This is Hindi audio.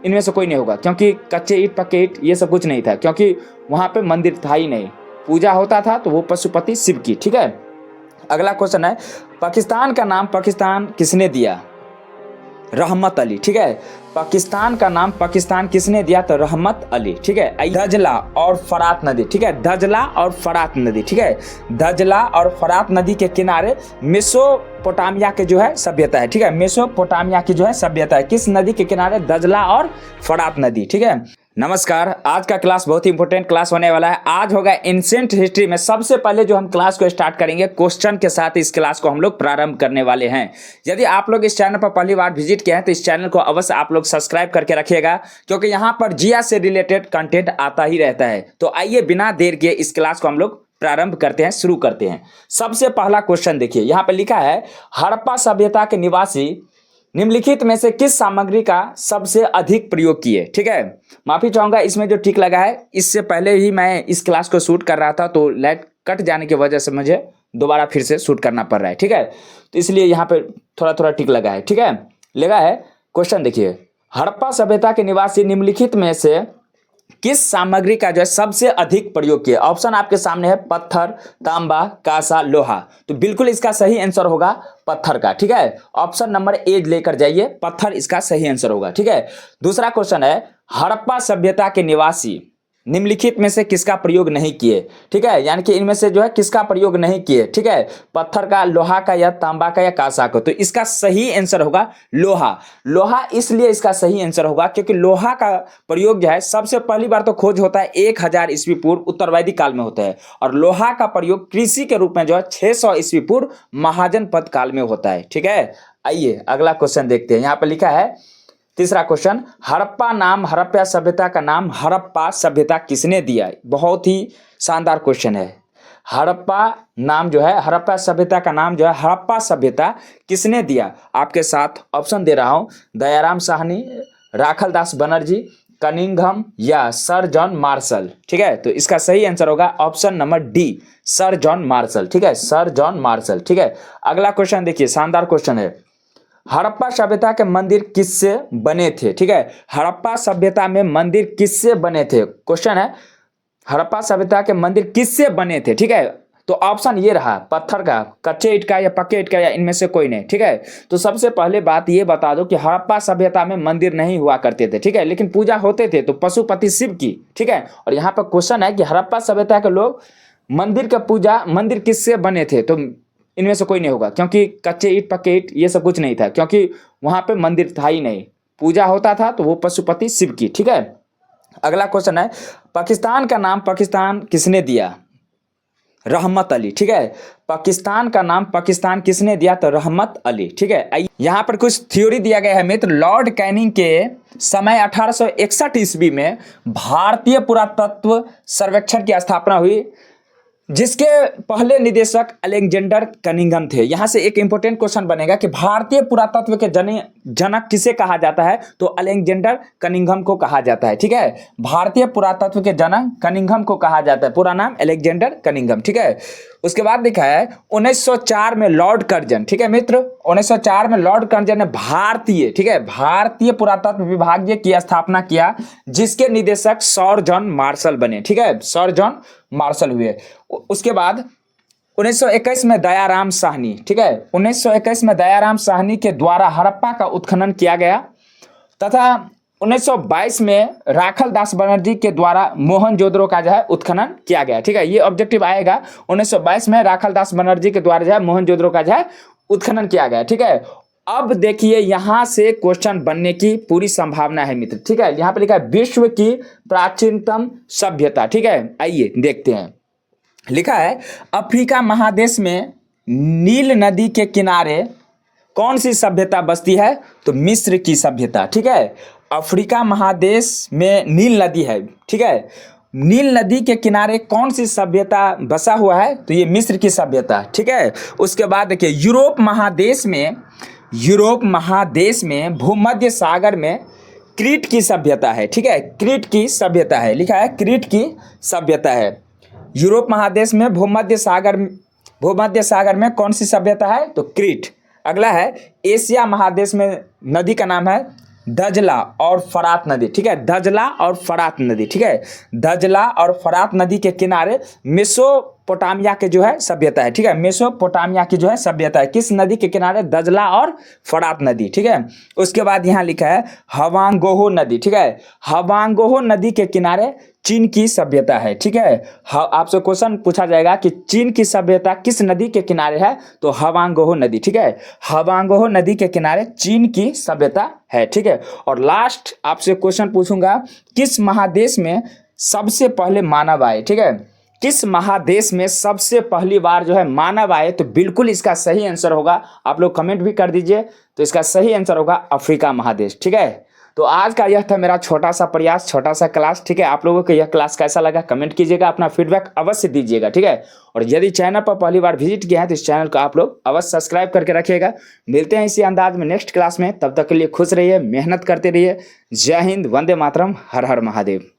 इनमें से कोई नहीं होगा, क्योंकि कच्चे ईंट पक्के ईंट ये सब कुछ नहीं था, क्योंकि वहाँ पे मंदिर था ही नहीं, पूजा होता था तो वो पशुपति शिव की। ठीक है, अगला क्वेश्चन है, पाकिस्तान का नाम पाकिस्तान किसने दिया? रहमत अली। ठीक है, पाकिस्तान का नाम पाकिस्तान किसने दिया? तो रहमत अली। ठीक है, दजला और फरात नदी। ठीक है, दजला और फरात नदी। ठीक है, दजला और फरात नदी के किनारे मेसोपोटामिया के जो है सभ्यता है। ठीक है, मेसोपोटामिया की जो है सभ्यता है, किस नदी के किनारे? दजला और फरात नदी। ठीक है, नमस्कार। आज का क्लास बहुत ही इंपॉर्टेंट क्लास होने वाला है। आज होगा एंशिएंट हिस्ट्री में। सबसे पहले जो हम क्लास को स्टार्ट करेंगे क्वेश्चन के साथ इस क्लास को हम लोग प्रारंभ करने वाले हैं। यदि आप लोग इस चैनल पर पहली बार विजिट किए हैं तो इस चैनल को अवश्य आप लोग सब्सक्राइब करके रखिएगा, क्योंकि यहाँ पर जिया से रिलेटेड कंटेंट आता ही रहता है। तो आइए बिना देर किए इस क्लास को हम लोग प्रारंभ करते हैं, शुरू करते हैं। सबसे पहला क्वेश्चन देखिए, यहाँ पर लिखा है, हड़प्पा सभ्यता के निवासी निम्नलिखित में से किस सामग्री का सबसे अधिक प्रयोग किए? ठीक है, माफी चाहूंगा इसमें जो टिक लगा है, इससे पहले ही मैं इस क्लास को शूट कर रहा था तो लाइट कट जाने की वजह से मुझे दोबारा फिर से शूट करना पड़ रहा है। ठीक है, तो इसलिए यहाँ पे थोड़ा थोड़ा टिक लगा है। ठीक है, लगा है। क्वेश्चन देखिए, हड़प्पा सभ्यता के निवासी निम्नलिखित में से किस सामग्री का जो है सबसे अधिक प्रयोग किया? ऑप्शन आपके सामने है, पत्थर, तांबा, कांसा, लोहा। तो बिल्कुल इसका सही आंसर होगा पत्थर का। ठीक है, ऑप्शन नंबर ए लेकर जाइए, पत्थर इसका सही आंसर होगा। ठीक है, दूसरा क्वेश्चन है, हड़प्पा सभ्यता के निवासी निम्नलिखित में से किसका प्रयोग नहीं किए? ठीक है, यानी कि इनमें से जो है किसका प्रयोग नहीं किए? ठीक है, पत्थर का, लोहा का, या तांबा का, या कांसा का। तो इसका सही आंसर होगा लोहा। लोहा इसलिए इसका सही आंसर होगा क्योंकि लोहा का प्रयोग जो है सबसे पहली बार तो खोज होता है 1000 ईस्वी पूर्व उत्तरवैदिक काल में होता है, और लोहा का प्रयोग कृषि के रूप में जो है 600 ईस्वी पूर्व महाजनपद काल में होता है। ठीक है, आइए अगला क्वेश्चन देखते हैं। यहाँ पर लिखा है, तीसरा क्वेश्चन, हड़प्पा सभ्यता का नाम हड़प्पा सभ्यता किसने दिया? बहुत ही शानदार क्वेश्चन है। हड़प्पा नाम जो है, हड़प्पा सभ्यता का नाम जो है हड़प्पा सभ्यता किसने दिया? आपके साथ ऑप्शन दे रहा हूं, दयाराम साहनी, राखलदास बनर्जी, कनिंघम, या सर जॉन मार्शल। ठीक है, तो इसका सही आंसर होगा option number D, sir John Marshall. ठीक है, सर जॉन मार्शल। ठीक है, अगला क्वेश्चन देखिए, शानदार क्वेश्चन है, हड़प्पा सभ्यता के मंदिर किससे बने थे? ठीक है, हड़प्पा सभ्यता में मंदिर किससे बने थे? क्वेश्चन है, हड़प्पा सभ्यता के मंदिर किससे बने थे? ठीक है, तो ऑप्शन ये रहा, पत्थर का, कच्चे ईंट का, या पक्के ईंट का, या इनमें से कोई नहीं। ठीक है, तो सबसे पहले बात ये बता दो कि हड़प्पा सभ्यता में मंदिर नहीं हुआ करते थे। ठीक है, लेकिन पूजा होते थे तो पशुपति शिव की। ठीक है, और यहाँ पर क्वेश्चन है कि हड़प्पा सभ्यता के लोग मंदिर का पूजा, मंदिर किससे बने थे? तो इनमें से कोई नहीं होगा, क्योंकि कच्चे ईंट पक्के ईंट ये सब कुछ नहीं था, क्योंकि वहां पे मंदिर था ही नहीं, पूजा होता था तो वो पशुपति शिव की। ठीक है, अगला क्वेश्चन है, पाकिस्तान का नाम पाकिस्तान किसने दिया? रहमत अली। ठीक है, पाकिस्तान का नाम पाकिस्तान किसने दिया? तो रहमत अली। ठीक है, यहाँ पर कुछ थ्योरी दिया गया है मित्र। लॉर्ड कैनिंग के समय 1861 ईस्वी में भारतीय पुरातत्व सर्वेक्षण की स्थापना हुई, जिसके पहले निदेशक अलेक्जेंडर कनिंघम थे। यहां से एक इंपॉर्टेंट क्वेश्चन बनेगा कि भारतीय पुरातत्व के जनक किसे कहा जाता है? तो अलेक्जेंडर कनिंघम को कहा जाता है। ठीक है, भारतीय पुरातत्व के जनक कनिंघम को कहा जाता है, पूरा नाम अलेक्जेंडर कनिंघम। ठीक है, उसके बाद लिखा है 1904 में लॉर्ड कर्जन। ठीक है मित्र, 1904 में लॉर्ड कर्जन ने भारतीय, ठीक है, भारतीय पुरातत्व विभाग की स्थापना किया, जिसके निदेशक सर जॉन मार्शल बने। ठीक है, सर जॉन मार्शल हुए। उसके बाद 1921 में दयाराम साहनी, ठीक है, 1921 में दयाराम साहनी के द्वारा हड़प्पा का उत्खनन किया गया, तथा 1922 में राखलदास बनर्जी के द्वारा मोहनजोदड़ो का जो है उत्खनन किया गया। ठीक है, ये ऑब्जेक्टिव आएगा, 1922 में राखलदास बनर्जी के द्वारा जो है मोहनजोदड़ो का जो है उत्खनन किया गया। ठीक है, अब देखिए यहां से क्वेश्चन बनने की पूरी संभावना है मित्र। ठीक है, यहां पर लिखा है विश्व की प्राचीनतम सभ्यता। ठीक है, आइए देखते हैं। लिखा है, अफ्रीका महादेश में नील नदी के किनारे कौन सी सभ्यता बसती है? तो मिस्र की सभ्यता। ठीक है, अफ्रीका महादेश में नील नदी है। ठीक है, नील नदी के किनारे कौन सी सभ्यता बसा हुआ है? तो ये मिस्र की सभ्यता। ठीक है, उसके बाद देखिए, यूरोप महादेश में भूमध्य सागर में क्रीट की सभ्यता है। ठीक है, क्रीट की सभ्यता है, लिखा है क्रीट की सभ्यता है। यूरोप महादेश में भूमध्य सागर में कौन सी सभ्यता है? तो क्रीट। अगला है, एशिया महादेश में नदी का नाम है दजला और फरात नदी, ठीक है, दजला और फरात नदी, ठीक है, दजला और फरात नदी के किनारे मेसोपोटामिया के जो है सभ्यता है, ठीक है, मेसोपोटामिया की जो है सभ्यता है, किस नदी के किनारे? दजला और फरात नदी, ठीक है। उसके बाद यहाँ लिखा है हवांगोहो नदी, ठीक है, हवांगोहो नदी के किनारे चीन की सभ्यता है, ठीक है। आपसे क्वेश्चन पूछा जाएगा कि चीन की सभ्यता किस नदी के किनारे है, तो हवांगोहो नदी, ठीक है, हवांगोहो नदी के किनारे चीन की सभ्यता है, ठीक है। और लास्ट आपसे क्वेश्चन पूछूंगा, किस महादेश में सबसे पहले मानव आए, ठीक है, किस महादेश में सबसे पहली बार जो है मानव आए? तो बिल्कुल इसका सही आंसर होगा, आप लोग कमेंट भी कर दीजिए, तो इसका सही आंसर होगा अफ्रीका महादेश, ठीक है। तो आज का यह था मेरा छोटा सा प्रयास, छोटा सा क्लास, ठीक है। आप लोगों को यह क्लास कैसा लगा कमेंट कीजिएगा, अपना फीडबैक अवश्य दीजिएगा, ठीक है। और यदि चैनल पर पहली बार विजिट किया है तो इस चैनल को आप लोग अवश्य सब्सक्राइब करके रखिएगा। मिलते हैं इसी अंदाज में नेक्स्ट क्लास में, तब तक के लिए खुश रहिए, मेहनत करते रहिए। जय हिंद, वंदे मातरम, हर हर महादेव।